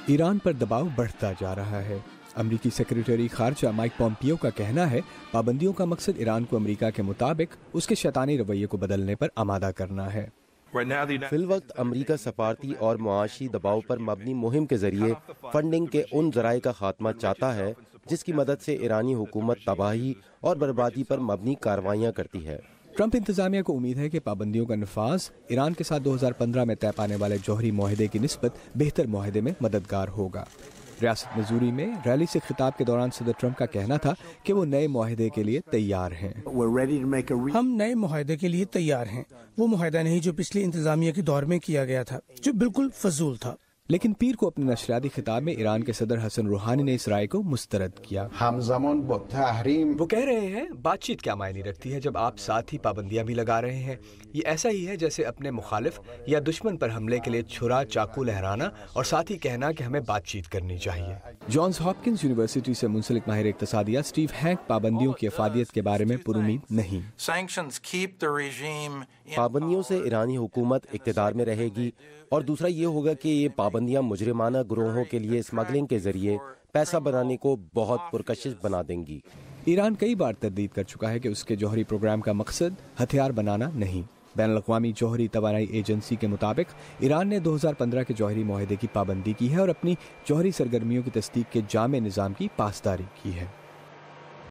ایران پر دباؤ بڑھتا جا رہا ہے۔ امریکی سیکریٹری خارجہ مائک پومپیو کا کہنا ہے پابندیوں کا مقصد ایران کو امریکہ کے مطابق اس کے شیطانی رویے کو بدلنے پر آمادہ کرنا ہے۔ فی الوقت امریکہ سفارتی اور معاشی دباؤ پر مبنی مہم کے ذریعے فنڈنگ کے ان ذرائع کا خاتمہ چاہتا ہے جس کی مدد سے ایرانی حکومت تباہی اور بربادی پر مبنی کارروائیاں کرتی ہے۔ ٹرمپ انتظامیہ کو امید ہے کہ پابندیوں کا نفاذ ایران کے ساتھ 2015 میں طے پانے والے جوہری معاہدے کی نسبت بہتر معاہدے میں مددگار ہوگا۔ ریاست مزوری میں ریلی سے خطاب کے دوران صدر ٹرمپ کا کہنا تھا کہ وہ نئے معاہدے کے لیے تیار ہیں۔ ہم نئے معاہدے کے لیے تیار ہیں، وہ معاہدہ نہیں جو پچھلی انتظامیہ کے دور میں کیا گیا تھا، جو بالکل فضول تھا۔ لیکن پیر کو اپنے نشریاتی خطاب میں ایران کے صدر حسن روحانی نے اس رائے کو مسترد کیا۔ وہ کہہ رہے ہیں بات چیت کیا معنی رکھتی ہے جب آپ ساتھ ہی پابندیاں بھی لگا رہے ہیں؟ یہ ایسا ہی ہے جیسے اپنے مخالف یا دشمن پر حملے کے لیے چھرا چاقو لہرانا اور ساتھ ہی کہنا کہ ہمیں بات چیت کرنی چاہیے۔ جانز ہاپکنز یونیورسٹی سے منسلک ماہر اقتصادیات سٹیو ہینک پابندیوں کی افادیت کے بارے میں پر امید نہیں۔ پابندیوں سے ایرانی حکومت اقتدار میں رہے گی، اور دوسرا یہ ہوگا کہ یہ پابندیاں مجرمانہ گروہوں کے لیے اسمگلنگ کے ذریعے پیسہ بنانے کو بہت پرکشش بنا دیں گی۔ ایران کئی بار تردید کر چکا ہے کہ اس کے جوہری پروگرام کا مقصد ہتھیار بنانا نہیں۔ بین الاقوامی جوہری توانائی ایجنسی کے مطابق ایران نے 2015 کے جوہری معاہدے کی پابندی کی ہے اور اپنی جوہری سرگرمیوں کی تصدیق کے جامع نظام کی پاسداری کی ہے۔